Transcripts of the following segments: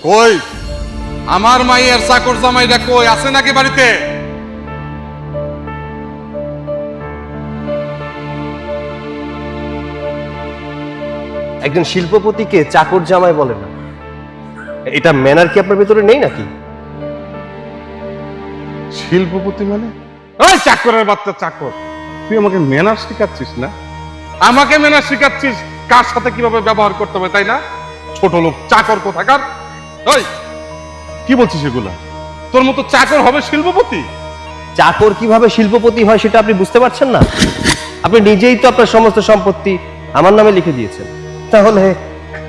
কই আমার মাইয়ের চাকর জামাইটা কই আছে নাকি বাড়িতে? একজন শিল্পপতিকে চাকর জামাই বলে না, এটা ম্যানার কি আপনার ভিতরে নেই নাকি? শিল্পপতি মানে ওই চাকরের বাচ্চা চাকর। তুই আমাকে ম্যানার শিখাচ্ছিস না? আমাকে ম্যানার শিখাচ্ছিস কার সাথে কিভাবে ব্যবহার করতে হবে, তাই না? ছোট লোক চাকর কোথাকার। ওই কি বলছিস এগুলা? তোর মতো চাকর হবে শিল্পপতি? চাকর কিভাবে শিল্পপতি হয় সেটা আপনি বুঝতে পারছেন না? আপনি নিজেই তো আপনার সমস্ত সম্পত্তি আমার নামে লিখে দিয়েছেন, তাহলে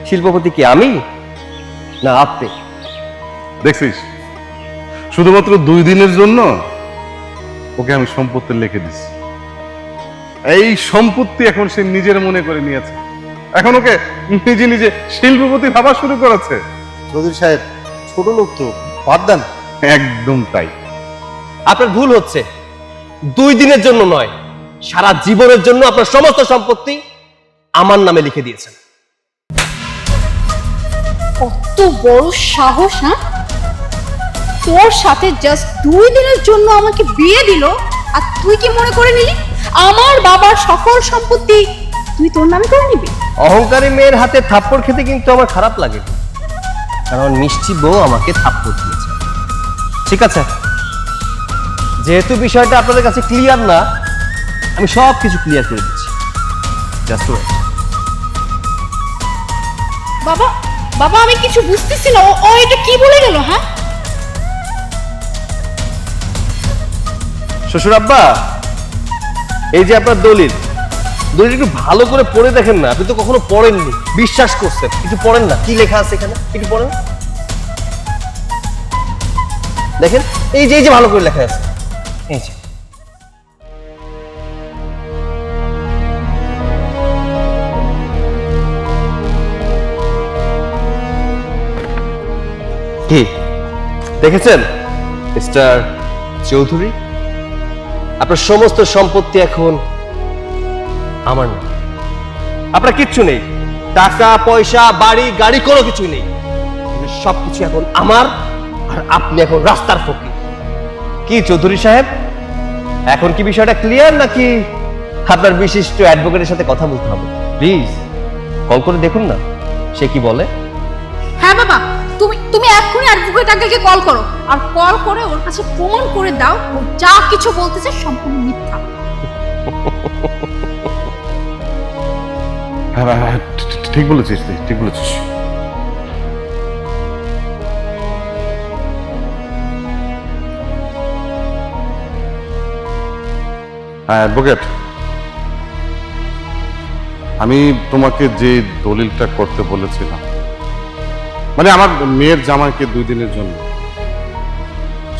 শিল্পপতি কি আমি না আপনি? দেখছিস, শুধুমাত্র 2 দিনের জন্য ওকে আমি সম্পত্তি লিখে দিচ্ছি। এই সম্পত্তি এখন সে নিজের মনে করে নিয়েছে, এখন ওকে নিজে নিজে শিল্পপতি ভাবা শুরু করেছে। চৌধুরী সাহেব ছোট লোক তো, বাদ দেন। একদম তাই। আপনার ভুল হচ্ছে। 2 দিনের জন্য নয়, সারা জীবনের জন্য আপনার সমস্ত সম্পত্তি আমার নামে লিখে দিয়েছেন। কত বড় সাহস! হ্যাঁ, তোর সাথে জাস্ট 2 দিনের জন্য আমাকে বিয়ে দিল, আর তুই কি মনে করে নিলি আমার বাবার সকল সম্পত্তি তুই তোর নামে করে নিবি? অহংকারী মেয়ের হাতে থাপ্পড় খেতে কিন্তু আমার খারাপ লাগে, কারণ মিষ্টি বউ আমাকে থাপ্পড় দিয়েছে। ঠিক আছে, যেহেতু বিষয়টা আপনাদের কাছে ক্লিয়ার না, আমি সব কিছু ক্লিয়ার করে দিচ্ছি। Just wait. বাবা, বাবা আমি কিছু বুঝতেছি না, ও এটা কি বলে গেল? হ্যাঁ, শ্বশুর আব্বা, এই যে আপনার দলিল একটু ভালো করে পড়ে দেখেন না। আপনি তো কখনো পড়েননি, বিশ্বাস করছেন, একটু পড়েন না কি লেখা আছে এখানে, একটু পড়েন। দেখেন এই যে ভালো করে লেখা আছে, এই যে কি দেখেছেন মিস্টার চৌধুরী? আপনার সমস্ত সম্পত্তি এখন আমার না। আপনার কিচ্ছু নেই, টাকা পয়সা বাড়ি গাড়ি কোনো কিছু নেই, সবকিছু এখন আমার, আর আপনি এখন রাস্তার ফকির। কি চৌধুরী সাহেব, এখন কি বিষয়টা ক্লিয়ার নাকি আপনার বিশিষ্ট অ্যাডভোকেটের সাথে কথা বলতে হবে? প্লিজ কল করে দেখুন না সে কি বলে। হ্যাঁ বাবা, তুমি এক্ষুনি অ্যাডভোকেট আঙ্কেলকে কল করো, আর কল করে ওর কাছে প্রমাণ করে দাও ও যা কিছু বলতেছে সম্পূর্ণ মিথ্যা। হ্যাঁ, ঠিক বলেছিস, ঠিক বলেছিস। হ্যাঁ অ্যাডভোকেট, আমি তোমাকে যে দলিলটা করতে বলেছিলাম, মানে আমার মেয়ের জামাইকে 2 দিনের জন্য,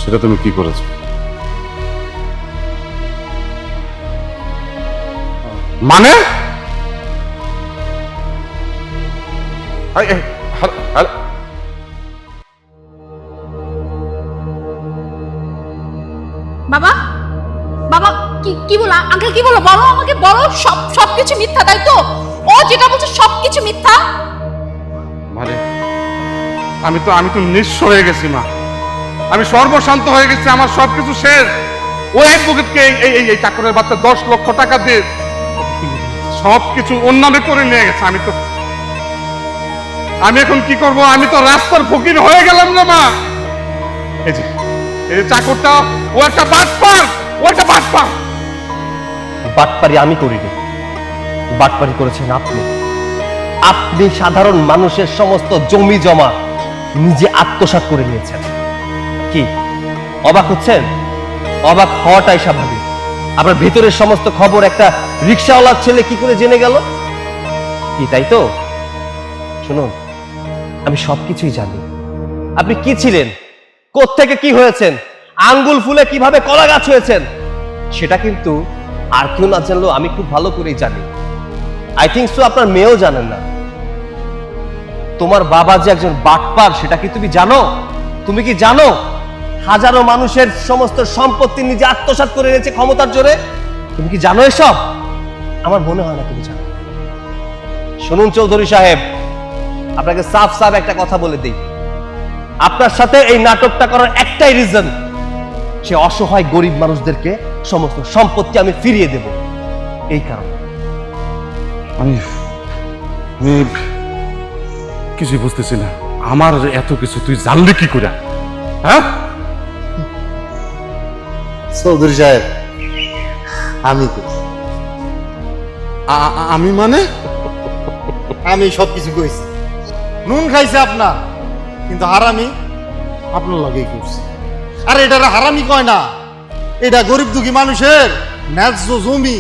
সেটা তুমি কি করেছো? মানে বাবা, বাবা কি বলো আঙ্কেল, কি বলো? বলো আমাকে, বলো। সবকিছু মিথ্যা, তাই তো? ও যেটা বলছে সবকিছু মিথ্যা। মানে আমি তো নিঃস্ব হয়ে গেছি মা, আমি সর্বশান্ত হয়ে গেছি, আমার সবকিছু শেষ। ওই অ্যাডভোকেটকে এই চাকরের বাচ্চা 10 লক্ষ টাকা দিয়ে সবকিছু ওর নামে করে নিয়ে গেছে। আমি এখন কি করব? আমি তো রাস্তার ফকির হয়ে গেলাম না মা। এই যে চাকরটা, ও একটা বাটপার, বাটপারি আমি করিনি, বাটপারি করেছেন আপনি। আপনি সাধারণ মানুষের সমস্ত জমি জমা নিজে আত্মসাৎ করে নিয়েছেন। কি অবাক হচ্ছেন? অবাক হওয়াটাই স্বাভাবিক। আপনার ভেতরের সমস্ত খবর একটা রিকশাওয়ালার ছেলে কি করে জেনে গেল? কি তাই তো? শুনুন, আমি সবকিছুই জানি। আপনি কি ছিলেন, কোত্থেকে কি হয়েছেন, আঙ্গুল ফুলে কিভাবে কলা গাছ হয়েছেন, সেটা কিন্তু আর কেউ না জানলেও আমি খুব ভালো করেই জানি। আই থিংক সো আপনার মেয়েও জানেন না। তোমার বাবা যে একজন বাটপার সেটা কি তুমি জানো? তুমি কি জানো হাজারো মানুষের সমস্ত সম্পত্তি নিজে আত্মসাৎ করে নিয়েছে ক্ষমতার জোরে? তুমি কি জানো এসব? আমার মনে হয় না তুমি জানো। শুনুন চৌধুরী সাহেব, আপনাকে সাফ সাফ একটা কথা বলে দিই, আপনার সাথে এই নাটকটা করার একটাই রিজন, সে অসহায় গরিব মানুষদেরকে সমস্ত সম্পত্তি আমি ফিরিয়ে দেব, এই কারণে। আমি আমি কিছুই বুঝতেছি না, আমার এত কিছু তুই জানলি কি করে? হ্যাঁ, চৌধুরী সাহেব আমি কইছি। আমি মানে আমি সবকিছু কইছি। নুন খাইছে আপনার, কিন্তু হারামি আপনার লগেই করছে। আরে এটা হারামি কয় না, এটা গরিব দুঃখী মানুষের ন্যায্য জমি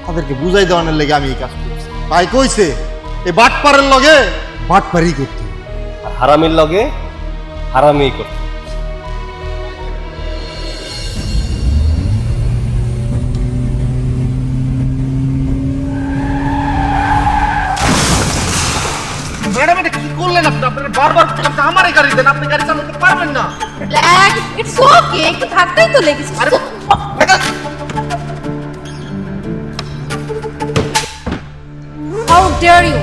তাদেরকে বুঝাই দেওয়ানোর লেগে আমি এই কাজ করছি। তাই কইছে এই বাটপারের লগে বাটপারি করতে। আর হারামির লগে হারামি করতে। ম্যাডাম এটা কি করলেন আপনি? আপনারা বারবার আমার গাড়ি দেন, আপনি গাড়ি চালাতে পারবেন না। ইটস ওকে, একটু ধাক্কাই তো লেগেছে। How dare you!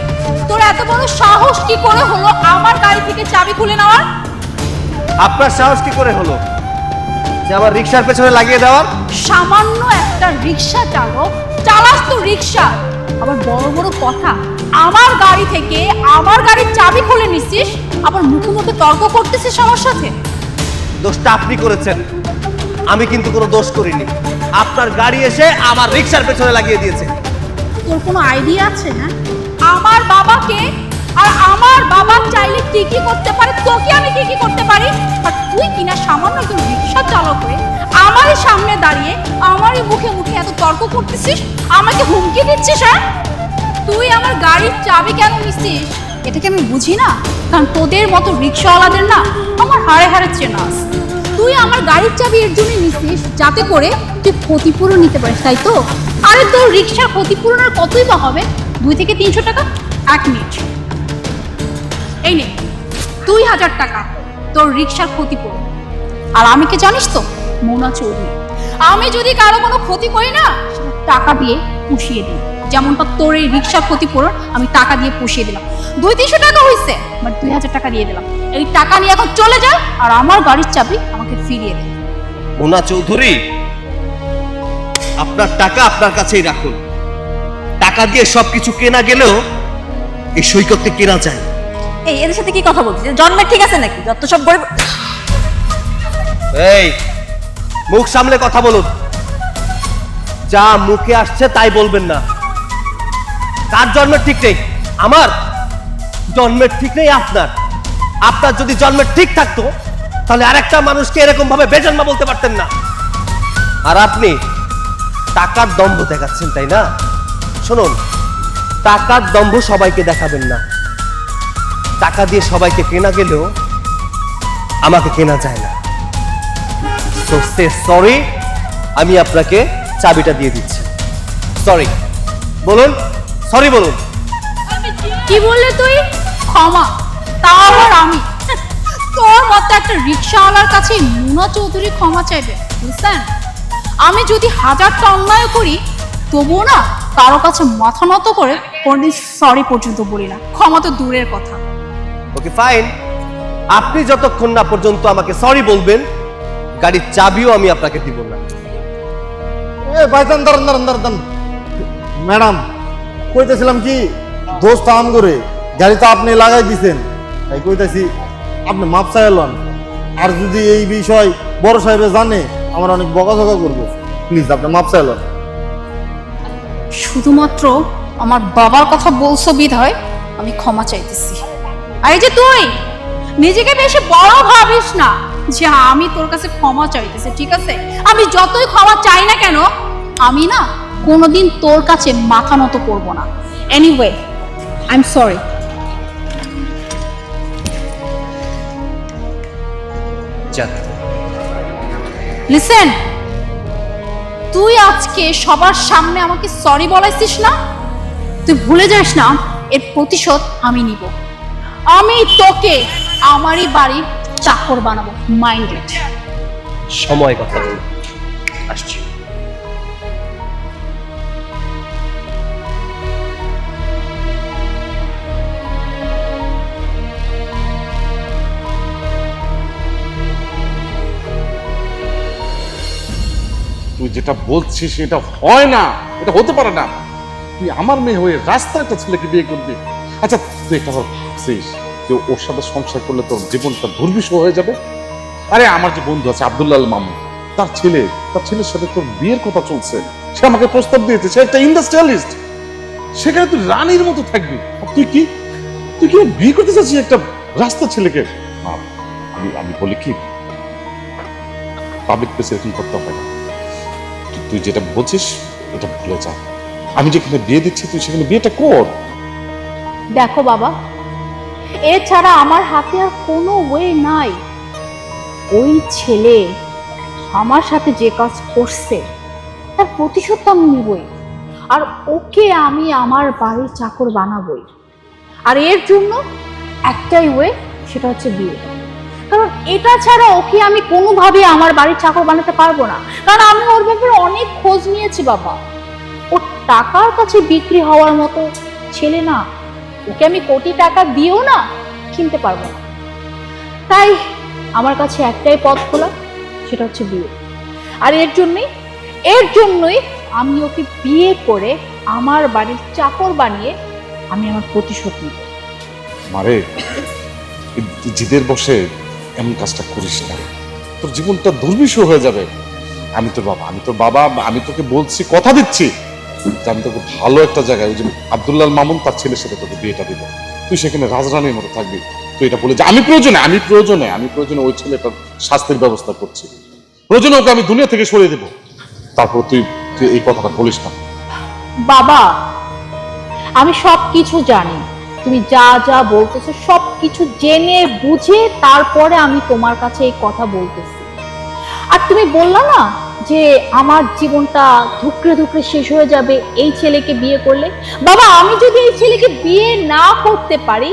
তোর এত বড় সাহস কি করে হলো আমার গাড়ি থেকে চাবি খুলে নেওয়ার? আপনার সাহস কি করে হলো যে আমার রিকশার পেছনে লাগিয়ে দেওয়ার? সামান্য একটা রিক্সা চালক, চালাস তো রিক্সা, আবার বড় বড় কথা। আমার গাড়ি থেকে আমার গাড়ির চাবি খুলে নিছিস, আবার মুখে মুখে তর্ক করতেছিস আমার সাথে। দোষটা আপনি করেছেন, আমি কিন্তু কোনো দোষ করিনি। আপনার গাড়ি এসে আমার রিকশার পেছনে লাগিয়ে দিয়েছে। তোর কোনো আইডিয়া আছে? হ্যাঁ, আমার বাবাকে আর আমার বাবা চাইলে কি কি করতে পারে, তোকে আমি কি কি করতে পারি, আর তুই কিনা সামান্য একজন রিক্সা চালক হয়ে আমারই সামনে দাঁড়িয়ে আমারই মুখে মুখে এত তর্ক করতেছিস, আমাকে হুমকি দিচ্ছিস। হ্যাঁ, তুই আমার গাড়ির চাবি কেন নিছিস এটাকে আমি বুঝি না, কারণ তোদের মতো রিক্সাওয়ালাদের না আমার হাড়ে হাড়ে চেনা আছে। তুই আমার গাড়ির চাবি এর জন্য নিছিস যাতে করে তুই ক্ষতিপূরণ নিতে পারিস, তাই তো? আরে তোর রিক্সার ক্ষতিপূরণ আর কতই বা হবে, 2 থেকে 300 টাকা। 1 মিনিট, এই নে 2000 টাকা তোর রিক্সার ক্ষতিপূরণ। আর আমি কে জানিস তো? মোনা চৌধুরী। আমি যদি কারো কোনো ক্ষতি করি না, সেটা টাকা দিয়ে পুষিয়ে দিই। যেমনটা তোর এই রিক্সার ক্ষতিপূরণ আমি টাকা দিয়ে পুষিয়ে দিলাম। 200-300 টাকা হয়েছে, বাট 2000 টাকা দিয়ে দিলাম। এই টাকা নিয়ে এখন চলে যা, আর আমার গাড়ির চাবি আমাকে ফিরিয়ে দে। মোনা চৌধুরী, আপনার টাকা আপনার কাছেই রাখুন। টাকা দিয়ে সবকিছু কেনা গেলেও এই সৈকতকে কেনা যায়। এই এদের সাথে কি কথা বলছিস? জন্মের ঠিক আছে নাকি? যত সব গরিব। এই মুখ সামলে কথা বলুন, যা মুখে আসছে তাই বলবেন না। কার জন্মের ঠিক নেই? আমার জন্মের ঠিক নেই আপনার। আপনার যদি জন্মের ঠিক থাকতো তাহলে আরেকটা মানুষকে এরকম ভাবে বেজন্মা বলতে পারতেন না। আর আপনি টাকার দম্ভ দেখাচ্ছেন, তাই না? শুনুন, টাকার দম্ভ সবাইকে দেখাবেন না। টাকা দিয়ে সবাইকে কেনা গেলেও আমাকে কেনা যায় না। সো সে সরি, আমি আপনাকে চাবিটা দিয়ে দিচ্ছি। সরি বলুন, সরি বলুন। কি বললে তুই? ক্ষমা? তাও আবার আমি? তোর মতো একটা রিক্সাওয়ালার কাছে মোনা চৌধুরী ক্ষমা চাইবে? বুঝছেন, আমি যদি 1000টা অন্যায় করি তবুও না কারো কাছে মাথা নত করে কোনদিন সরি পর্যন্ত বলি না, ক্ষমা তো দূরের কথা। ওকে ফাইন, আপনি যতক্ষণ না পর্যন্ত আমাকে সরি বলবেন, গাড়ির চাবিও আমি আপনাকে দিব না। এ ভাইজান দাঁড়ান দাঁড়ান দাঁড়ান। ম্যাডাম কইতেছিলাম কি, দোস্ত আম করে গাড়ি তো আপনি লাগাই দিছেন, তাই কইতেছি আপনি মাপ চাইলেন। আর যদি এই বিষয় বড় সাহেবে জানে আমার অনেক বকাঝকা করবো, প্লিজ আপনি মাপ চাইলেন। শুধুমাত্র আমার বাবার কথা বলছো বিধায় আমি ক্ষমা চাইতেছি। আর এই যে তুই নিজেকে বেশি বড় ভাবিস না যে আমি তোর কাছে ক্ষমা চাইতেছি, ঠিক আছে? আমি যতই ক্ষমা চাই না কেন, আমি না কোনোদিন তোর কাছে মাথা নত করব না। Anyway, I am sorry. Listen, তুই আজকে সবার সামনে আমাকে সরি বলাইছিস না? তুই ভুলে যাস না, এর প্রতিশোধ আমি নিব। আমি তোকে আমারই বাড়ির চাকর বানাবো, মাইন্ডেড। সময় কথা বলুন, আসছি। যেটা বলছিস এটা হয় না, এটা হতে পারে না। তুই আমার মেয়ে হয়ে রাস্তার একটা ছেলেকে বিয়ে করবি? আচ্ছা তুই একটা কথা ভাবছিস যে ওর সাথে সংসার করলে তোর জীবনটা দুর্বিষহ হয়ে যাবে? আরে আমার যে বন্ধু আছে আব্দুল্লাহ মামুন, তার ছেলের সাথে তোর বিয়ের কথা চলছে। সে আমাকে প্রস্তাব দিয়েছে, সে একটা ইন্ডাস্ট্রিয়ালিস্ট। সেখানে তুই রানীর মতো থাকবি, আর তুই কি বিয়ে করতে চাচ্ছিস একটা রাস্তার ছেলেকে? আমি বলি কি, পাবলিক প্লেসে এরকম করতে হবে না। তুই যেটা বলছিস এটা ভুলে যা। আমি যেখানে বিয়ে দিচ্ছি তুই সেখানে বিয়েটা কর। দেখো বাবা, এছাড়া আমার হাতে আর কোনো ওয়ে নাই। ওই ছেলে আমার সাথে যে কাজ করছে তার প্রতিশোধ তো আমি নিবই, আর ওকে আমি আমার বাড়ির চাকর বানাবই। আর এর জন্য একটাই ওয়ে, সেটা হচ্ছে বিয়ে। কারণ এটা ছাড়া ওকে আমি কোনোভাবে আমার বাড়ির চাকর বানাতে পারবো না। কারণ আমি ওর ব্যাপারে অনেক খোঁজ নিয়েছি বাবা। ও টাকার কাছে বিক্রি হওয়ার মতো ছেলে না। ওকে আমি কোটি টাকা দিয়েও না কিনতে পারবো না। তাই আমার কাছে একটাই পথ খোলা, সেটা হচ্ছে বিয়ে। আর এর জন্যই আমি ওকে বিয়ে করে আমার বাড়ির চাকর বানিয়ে আমি আমার প্রতিশোধ নিব। মারে, জিদের বসে এমন কাজটা করিস না, তোর জীবনটা দুর্বিষহ হয়ে যাবে। আমি তোর বাবা, আমি তোকে বলছি, কথা দিচ্ছি যে আমি তোকে ভালো একটা জায়গায়, ওই যে আব্দুল্লাহ মামুন তার ছেলের সাথে তোকে বিয়েটা দিব। তুই সেখানে রাজরানীর মতো থাকবি। তুই এটা বলে যে আমি প্রয়োজনে ওই ছেলেটার শাস্তির ব্যবস্থা করছি, প্রয়োজনে ওকে আমি দুনিয়া থেকে সরিয়ে দেবো। তারপর তুই এই কথাটা বলিস না। বাবা, আমি সবকিছু জানি। তুমি যা যা বলতেছো সবকিছু জেনে বুঝে তারপরে আমি তোমার কাছে এই কথা বলতেছি। আর তুমি বললা না যে আমার জীবনটা ধুকরে ধুকরে শেষ হয়ে যাবে এই ছেলেকে বিয়ে করলে। বাবা, আমি যদি এই ছেলেকে বিয়ে না করতে পারি,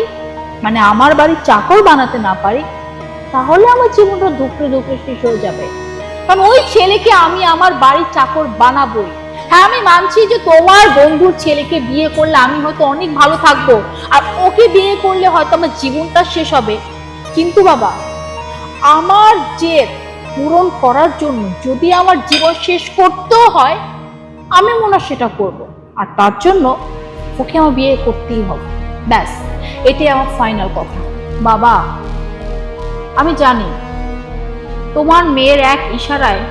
মানে আমার বাড়ির চাকর বানাতে না পারি, তাহলে আমার জীবনটা ধুকরে ধুকরে শেষ হয়ে যাবে। কারণ ওই ছেলেকে আমি আমার বাড়ির চাকর বানাবোই। হ্যাঁ, আমি মানছি যে তোমার বন্ধুর ছেলেকে বিয়ে করলে আমি হয়তো অনেক ভালো থাকবো, আর ওকে বিয়ে করলে হয়তো আমার জীবনটা শেষ হবে। কিন্তু বাবা, আমার জেদ পূরণ করার জন্য যদি আমার জীবন শেষ করতেও হয়, আমি মনে হয় সেটা করব। আর তার জন্য ওকে আমার বিয়ে করতেই হবে। ব্যাস, এটাই আমার ফাইনাল কথা। বাবা, আমি জানি তোমার মেয়ের এক ইশারায়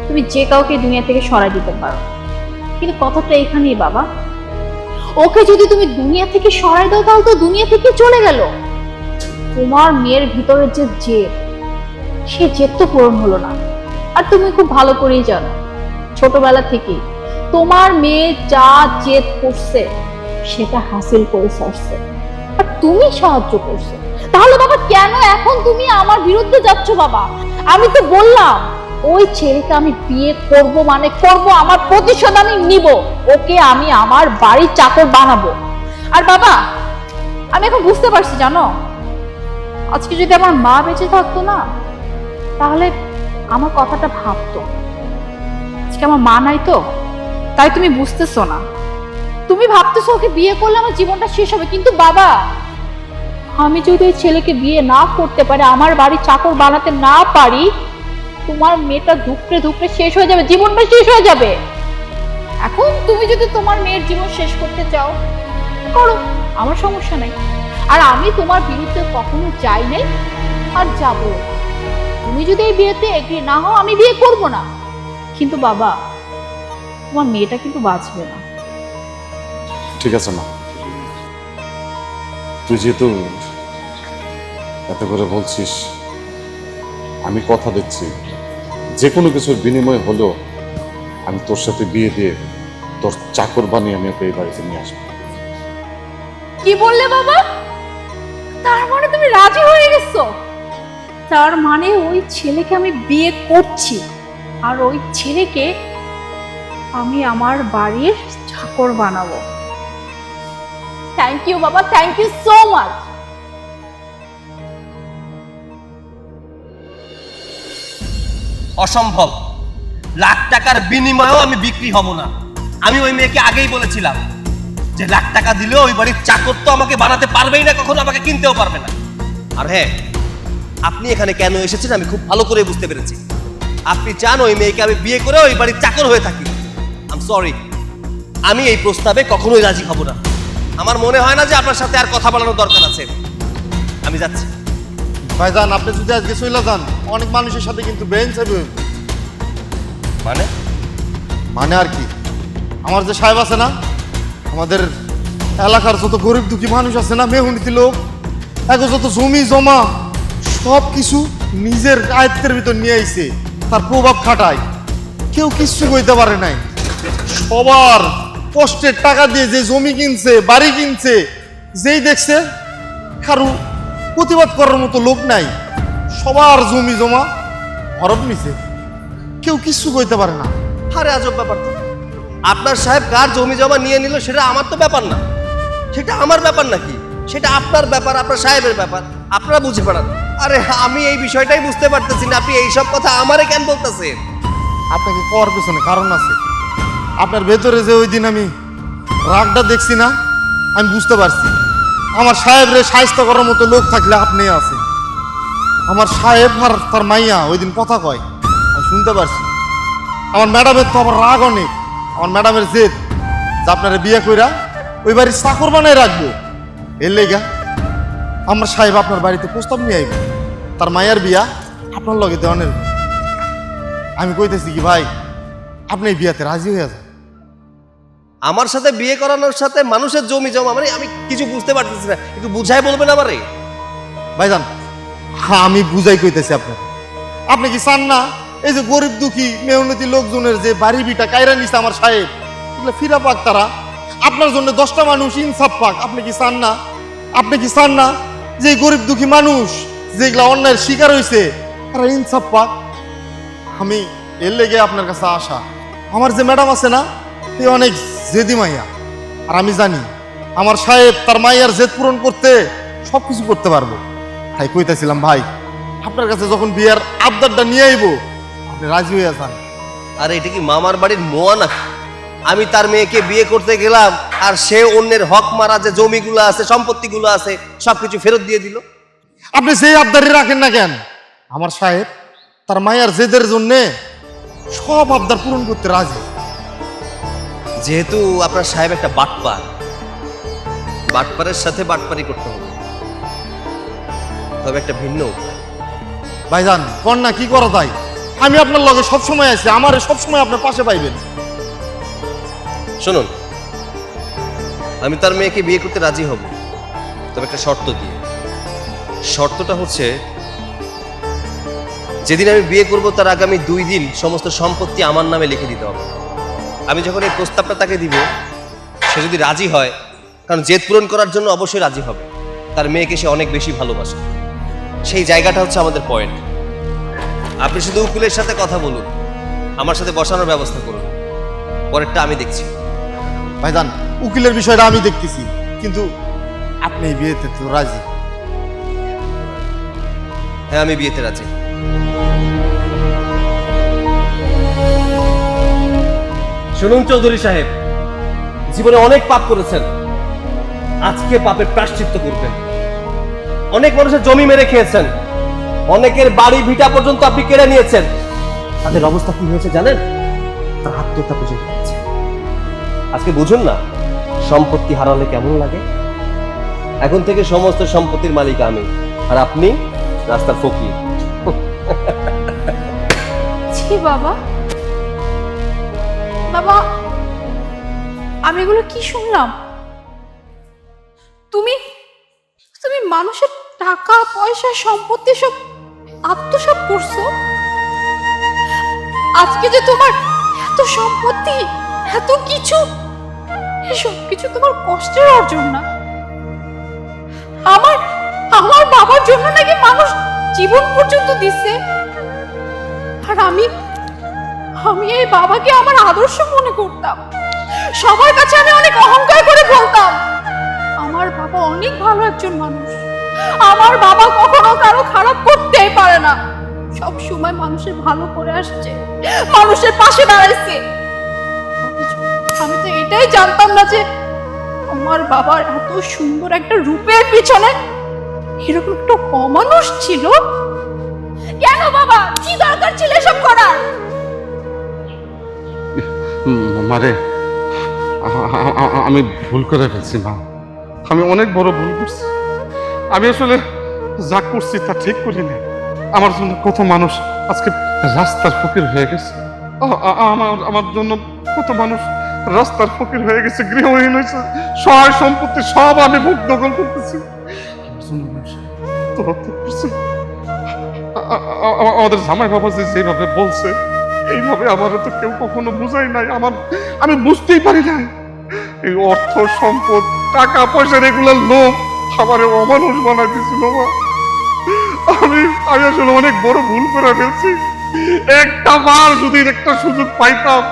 তুমি যে কাউকে দুনিয়া থেকে সরাই দিতে পারো, কিন্তু কথাটা এখানেই বাবা। ওকে যদি তুমি দুনিয়া থেকে সরাই দাও তাহলে তো দুনিয়া থেকে চলে গেল। তোমার মেয়ের ভিতরের যে জেদ, সে জেদ তো পূরণ হলো না। আর তুমি খুব ভালো করেই জানো, ছোটবেলা থেকেই তোমার মেয়ে যা জেদ করছে সেটা হাসিল করে আসছে, আর তুমি সাহায্য করছো। তাহলে বাবা, কেন এখন তুমি আমার বিরুদ্ধে যাচ্ছ? বাবা, আমি তো বললাম ওই ছেলেকে আমি বিয়ে করব, মানে করব, আমার প্রতিশোধ আমি নিব। ওকে আমি আমার বাড়ির চাকর বানাবো। আর বাবা, আমি এখন বুঝতে পারছি, জানো, আজকে যদি আমার মা বেঁচে থাকতো না, তাহলে আমার কথাটা ভাবতো। আজকে আমার মা নাই তো, তাই তুমি বুঝতেছো না। তুমি ভাবতেছো ওকে বিয়ে করলে আমার জীবনটা শেষ হবে, কিন্তু বাবা, আমি যদি ওই ছেলেকে বিয়ে না করতে পারি, আমার বাড়ির চাকর বানাতে না পারি, তোমার মেয়েটা ধুকরে ধুকরে শেষ হয়ে যাবে, জীবনটা শেষ হয়ে যাবে। এখন তুমি যদি তোমার মেয়ের জীবন শেষ করতে চাও, করো, আমার সমস্যা নাই। আর আমি তোমার বিরুদ্ধে কখনো যাই নাই, আর যাবো। তুমি যদি এই বিয়েতে এগ্রি না হও, আমি বিয়ে করব না। কিন্তু বাবা, তোমার মেয়েটা কিন্তু বাঁচবে না। ঠিক আছে মা, তুই যেহেতু এত করে বলছিস, আমি কথা দিচ্ছি যে কোনো কিছুর বিনিময় হলেও আমি তোর সাথে বিয়ে দিয়ে তোর চাকর বানিয়ে আমি ওকে এই বাড়িতে নিয়ে আসবো। কি বললে বাবা? তার মানে তুমি রাজি হয়ে গেছো? তার মানে ওই ছেলেকে আমি বিয়ে করছি, আর ওই ছেলেকে আমি আমার বাড়ির চাকর বানাবো। থ্যাংক ইউ বাবা, থ্যাংক ইউ সো মাচ। অসম্ভব, লাখ টাকার বিনিময়েও আমি বিক্রি হব না। আমি ওই মেয়েকে আগেই বলেছিলাম যে লাখ টাকা দিলেও ওই বাড়ির চাকর তো আমাকে বানাতে পারবেই না, কখনো আমাকে কিনতেও পারবে না। আর হ্যাঁ, আপনি এখানে কেন এসেছেন আমি খুব ভালো করে বুঝতে পেরেছি। আপনি চান ওই মেয়েকে আমি বিয়ে করে ওই বাড়ির চাকর হয়ে থাকি। আই এম সরি, আমি এই প্রস্তাবে কখনোই রাজি হব না। আমার মনে হয় না যে আপনার সাথে আর কথা বলানোর দরকার আছে। আমি যাচ্ছি। ভাইজান আপনি যদি আজকে চলে যান, অনেক মানুষের সাথে কিন্তু বেইনসাফি হইব। মানে মানে আর কি, আমার যে সাহেব আছে না, আমাদের এলাকার যত গরিব দুঃখী মানুষ আছে না, মেহুনীতি লোক, এখন যত জমি জমা সব কিছু নিজের আয়ত্তের ভিতর নিয়ে আইছে, তার প্রভাব খাটায়। কেউ কিচ্ছু কইতে পারে নাই। সবার কষ্টের টাকা দিয়ে যে জমি কিনছে, বাড়ি কিনছে, যেই দেখছে কারু প্রতিবাদ করার মতো লোক নাই, সবার জমি জমা হরপ নিছে, কেউ কিচ্ছু কইতে পারে না। আরে আজব ব্যাপার তো। আপনার সাহেব কার জমি জমা নিয়ে নিল সেটা আমার তো ব্যাপার না, সেটা আমার ব্যাপার নাকি? সেটা আপনার ব্যাপার, আপনার সাহেবের ব্যাপার, আপনারা বুঝে পারেন। আরে আমি এই বিষয়টাই বুঝতে পারতেছি না, আপনি এইসব কথা আমারে কেন বলতেছেন? আপনাকে করার পেছনে কারণ আছে। আপনার ভেতরে যে ওই দিন আমি রাগটা দেখছি না, আমি বুঝতে পারছি। আমার সাহেবরে সাহায্য করার মতো লোক থাকলে আপনি আছেন। আমার সাহেব আর তার মাইয়া ওই দিন কথা কয়, আমি শুনতে পারছি। আমার ম্যাডামের তো আবার রাগ অনেক। আমার ম্যাডামের জেদ যে আপনারা বিয়ে কইরা ওই বাড়ির চাকর বানায় রাখবো। এর লেগা আমার সাহেব আপনার বাড়িতে প্রস্তাব নিয়ে আইব, তার মায়ের বিয়া আপনার লগে দেওয়ানের। আমি কইতেছি কি ভাই, আপনি এই বিয়াতে রাজি হয়ে যান। আমার সাথে বিয়ে করানোর সাথে মানুষের জমি জমা, মানে আমি কিছু বুঝতে পারতেছি না, একটু বুঝাই বলবেন আমারে। ভাইজান হ্যাঁ আমি বুঝাই কইতেছি আপনাকে। আপনি কি চান না এই যে গরিব দুঃখী মেহনতি লোকজনের যে বাড়ি বিটা কায়রা নিছে আমার সাহেব, এগুলো ফিরা পাক তারা, আপনার জন্য 10টা মানুষ ইনসাফ পাক? আপনি কি চান না? আপনি কি চান না যে এই গরিব দুঃখী মানুষ যেগুলা অন্যায়ের শিকার হয়েছে তারা ইনসাফ পাক? আমি এর লেগে আপনার কাছে আসা। আমার যে ম্যাডাম আছে না, সে অনেক জেদি মাইয়া, আর আমি জানি আমার সাহেব তার মাইয়ার জেদ পূরণ করতে সব কিছু করতে পারবো। তাই কইতেছিলাম ভাই, আপনার কাছে যখন বিয়ার আবদারটা নিয়ে আইবো আপনি রাজি হয়ে যান। আরে এটা কি মামার বাড়ির মোয়া নাকি? আমি তার মেয়েকে বিয়ে করতে গেলাম আর সে অন্যের হক মারা যে জমিগুলো আছে, সম্পত্তিগুলো আছে, সবকিছু ফেরত দিয়ে দিল। আপনি সেই আবদারই রাখেন না কেন? আমার সাহেব তার মায়ের জেদের জন্য সব আবদার পূরণ করতে রাজি। যেহেতু আপনার সাহেব একটা বাটপার, বাটপারের সাথে বাটপারি করতে হবে, তবে একটা ভিন্ন উপায়। ভাইজান কন্যা কি করা তাই, আমি আপনার লগে সবসময় আছি, আমার সবসময় আপনার পাশে পাইবেন। শুনুন, আমি তার মেয়েকে বিয়ে করতে রাজি হব, তবে একটা শর্ত দিয়ে। শর্তটা হচ্ছে, যেদিন আমি বিয়ে করব তার আগামী 2 দিন সমস্ত সম্পত্তি আমার নামে লিখে দিতে হবে। আমি যখন এই প্রস্তাবটা তাকে দিব, সে যদি রাজি হয়, কারণ জেদ পূরণ করার জন্য অবশ্যই রাজি হবে, তার মেয়েকে সে অনেক বেশি ভালোবাসে, সেই জায়গাটা হচ্ছে আমাদের পয়েন্ট। আপনি শুধু উকিলের সাথে কথা বলুন, আমার সাথে বসানোর ব্যবস্থা করুন, পরেরটা আমি দেখছি। ভাইজান উকিলের বিষয়টা আমি দেখতেছি, কিন্তু আপনি এই বিয়েতে তো রাজি? হ্যাঁ, আমি বিয়েতে রাজি। শুনুন চৌধুরী সাহেব, জীবনে অনেক পাপ করেছেন, আজকে পাপের প্রায়শ্চিত্ত করবেন। অনেক মানুষের জমি মেরে খেয়েছেন, অনেকের বাড়ি ভিটা পর্যন্ত আপনি কেড়ে নিয়েছেন। তাদের অবস্থা কি হয়েছে জানেন? তার আত্মহত্যা পর্যন্ত হয়েছে। আজকে বুঝুন না সম্পত্তি হারালে কেমন লাগে। এখন থেকে সমস্ত সম্পত্তির মালিক আমি, আর আপনি রাস্তার ফকির। ছি বাবা, বাবা আমি এগুলো কি শুনলাম? তুমি তুমি মানুষের টাকা পয়সা সম্পত্তি সব আত্মসাৎ করছো। আজকে যে তোমার এত সম্পত্তি, এত কিছু, এসব কিছু তোমার কষ্টের অর্জন না। আমার আমার বাবার জন্য নাকি মানুষ জীবন পর্যন্ত দিচ্ছে, আর আমি এই বাবাকে আমার আদর্শ মনে করতাম। সবার কাছে আমি অনেক অহংকার করে বলতাম আমার বাবা অনেক ভালো একজন মানুষ, আমার বাবা কখনো কারো খারাপ করতেই পারে না, সব সময় মানুষের ভালো করে আসছে, মানুষের পাশে দাঁড়াইছে। আমি তো এটাই জানতাম না যে আমার বাবার এত সুন্দর একটা রূপের পিছনে এরকম একটা অমানুষ ছিল। কেন বাবা, কি দরকার ছিল এসব করার? মারে আমি ভুল করে ফেলছি মা, আমি অনেক বড় ভুল করছি। আমি আসলে যা করছি তা ঠিক করি না। আমার জন্য কত মানুষ আজকে রাস্তার ফকির হয়ে গেছে, আমার জন্য কত মানুষ রাস্তার ফকির হয়ে গেছে, গৃহহীন হয়েছে, সহায় সম্পত্তি সব আমি ভোগ দখল করতেছি। আমার জন্য মানুষ আত্মহত্যা করছে। আমাদের জামাই বাবা যেভাবে বলছে এইভাবে আমার তো কেউ কখনো বুঝাই নাই। আমি বুঝতেই পারি নাই এই অর্থ সম্পদ টাকা পয়সা রেগুলার লোভ আমার অমানুষ বানাই দিয়েছিল। আমি আসলে অনেক বড় ভুল করে ফেলছি। একটা বার যদি একটা সুযোগ পাইতাম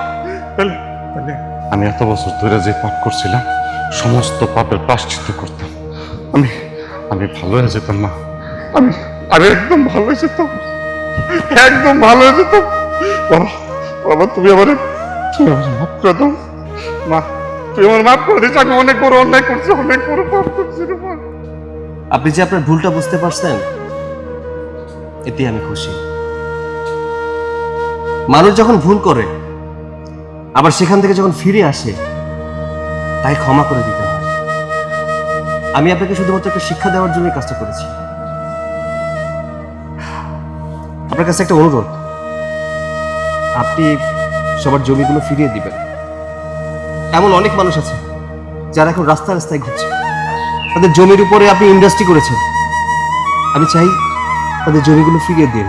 তাহলে আমি এত বছর ধরে যে পাপ করছিলাম সমস্ত পাপের প্রায়শ্চিত্ত করতাম। আমি ভালো হয়ে যেতাম মা, আমি একদম ভালো হয়ে যেতাম, একদম ভালো হয়ে যেতাম। বাবা বাবা তুমি আমার মাফ করে দাও মা, তুই আমার মাফ করে দিস। আমি অনেক বড় অন্যায় করছি, অনেক বড় পাপ করছি রে মা। আপনি যে আপনার ভুলটা বুঝতে পারছেন এতে আমি খুশি। মানুষ যখন ভুল করে আবার সেখান থেকে যখন ফিরে আসে তাই ক্ষমা করে দিতে হয়। আমি আপনাকে শুধুমাত্র একটা শিক্ষা দেওয়ার জন্যই কাজটা করেছি। আপনার কাছে একটা অনুরোধ, আপনি সবার জমিগুলো ফিরিয়ে দিবেন। এমন অনেক মানুষ আছে যারা এখন রাস্তায় রাস্তায় ঘুরছে, তাদের জমির উপরে আপনি ইন্ডাস্ট্রি করেছেন। আমি চাই তাদের জমিগুলো ফিরিয়ে দিন,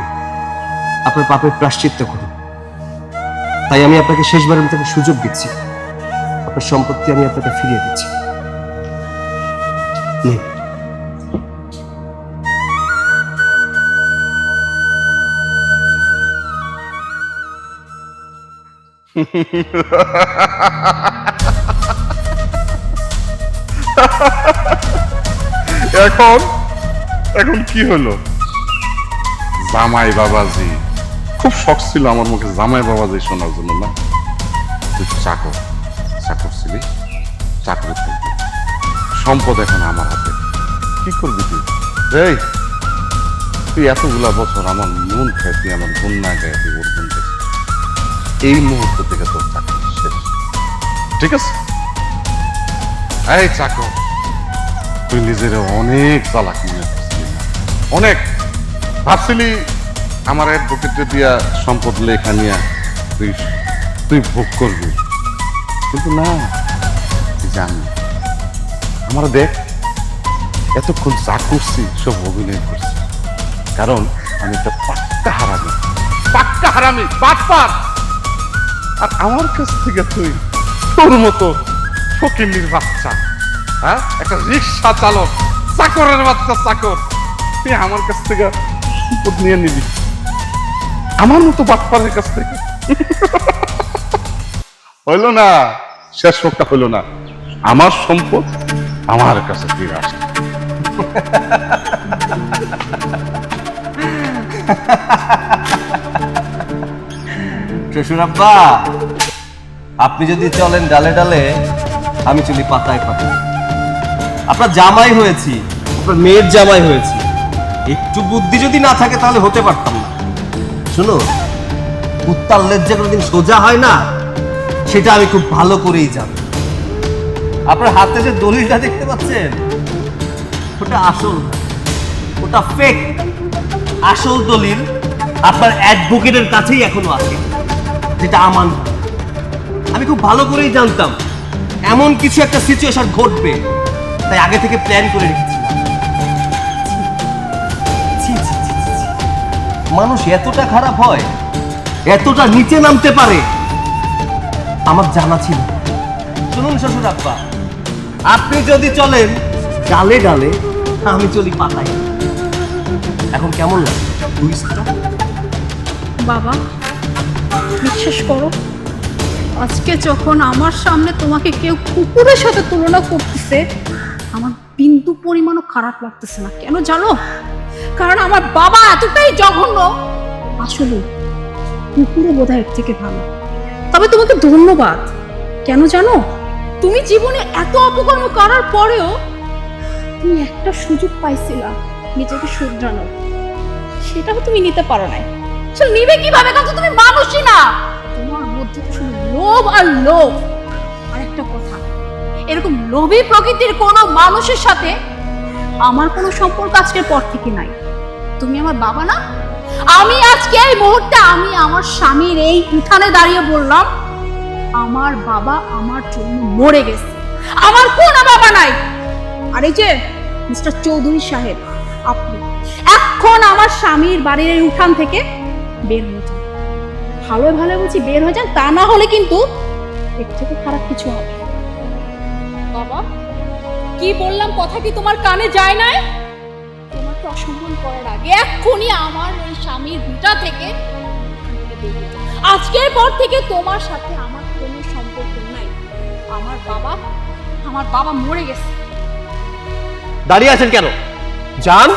আপনার পাপের প্রায়শ্চিত্ত করুন। তাই আমি আপনাকে শেষবারের মতো একটা সুযোগ দিচ্ছি, আপনার সম্পত্তি আমি আপনাকে ফিরিয়ে দিচ্ছি। নিন। এখন কি হলো? জামাই বাবাজি, খুব শখ ছিল আমার মুখে জামাই বাবাজি শোনার জন্য না? তুই চাকর ছিলি, চাকরি থাকবি, সম্পদ এখন আমার হাতে, কি করবি তুই? এই তুই এতগুলা বছর আমার মন খায়, তুই আমার বন্যা গায়ে, তুই ওর বোন গেছিস। এই মুহূর্ত থেকে তোর চাকরি শেষ, ঠিক আছে? এই চাকর, তুই নিজের অনেক চালাক মনে করছিলি না? অনেক ভাবছিলি আমার অ্যাডভোকেটে দিয়া সম্পদ লেখা নিয়া তুই ভোগ করবি, কিন্তু না, তুই জানি আমার দেখ এতক্ষণ যা করছি সব অভিনয় করছি, কারণ আমি একটা পাক্কা হারামি বাটপার। আর আমার কাছ থেকে তুই তোর মতো ফকিন্নির বাচ্চা, হ্যাঁ, একটা রিক্সা চালক, চাকরের বাচ্চা চাকর, তুই আমার কাছ থেকে সম্পদ নিয়ে নিবি আমার মতো বাটপারের কাছ থেকে? হইল না, শেষ রক্ষা হইল না, আমার সম্পদ আমার কাছে ফিরে আসে। শ্বশুর আব্বা, আপনি যদি চলেন ডালে ডালে, আমি চলি পাতায় পাতায়। আপনার জামাই হয়েছি, আপনার মেয়ের জামাই হয়েছি, একটু বুদ্ধি যদি না থাকে তাহলে হতে পারতাম না। শুনো, কুত্তার লেজ্জা কোনোদিন সোজা হয় না, সেটা আমি খুব ভালো করেই জানি। আপনার হাতে যে দলিলটা দেখতে পাচ্ছেন, ওটা আসল না, ওটা ফেক। আসল দলিল আপনার অ্যাডভোকেটের কাছেই এখনো আছে, যেটা আমার না। আমি খুব ভালো করেই জানতাম এমন কিছু একটা সিচুয়েশন ঘটবে, তাই আগে থেকে প্ল্যান করে রেখেছিলাম। ছি, ছি, ছি, ছি, ছি। মানুষ এতটা খারাপ হয়, এতটা নিচে নামতে পারে, আমার জানা ছিল। শুনুন শ্বশুর আব্বা, আপনি যদি চলেন ডালে ডালে, আমি চলি পাতায়। এখন কেমন লাগে টুইস্টটা? বাবা, বিশ্বাস করো, আজকে যখন আমার সামনে তোমাকে কেউ কুকুরের সাথে তুলনা করতেছে, আমার বিন্দু পরিমাণও খারাপ লাগতেছে না। কেন জানো? কারণ আমার বাবা এতটাই জঘন্য, আসলে কুকুরও বোধহয় এর থেকে ভালো। তবে তোমাকে ধন্যবাদ। কেন জানো? তুমি জীবনে এত অপকর্ম করার পরেও তুমি একটা সুযোগ পাইছিলা নিজেকে শুধরানোর, সেটাও তুমি নিতে পারো নাই। আসলে নিবে কিভাবে? কারণ তুমি মানুষই না, তোমার মধ্যে তো শুধু লোভ আর লোভ। আর একটা কথা, এরকম লোভী প্রকৃতির কোনো মানুষের সাথে আমার কোনো সম্পর্ক আজকের পর থেকে নাই। তুমি আমার বাবা না? আমি আজকে এই মুহূর্তে আমি আমার স্বামীর এই উঠানে দাঁড়িয়ে বললাম, আমার বাবা আমার জন্য মরে গেছে, আমার কোনো বাবা নাই। আর এই যে মিস্টার চৌধুরী সাহেব, আপনি এখন আমার স্বামীর বাড়ির এই উঠান থেকে বের হয়ে যান। ভালো ভালো বলছি বের হয়ে যান, তা না হলে কিন্তু এর থেকে খারাপ কিছু হবে। বাবা, কি বললাম কথা কি তোমার কানে যায় না? তোমাকে অসম্মান করার আগে এক্ষুনি আমার ওই স্বামীর ভিটা থেকে বেরিয়ে যাও। আজকের পর থেকে তোমার সাথে আমার কোনো সম্পর্ক নাই। আমার বাবা মরে গেছে। দাঁড়িয়ে আছেন কেন? যান।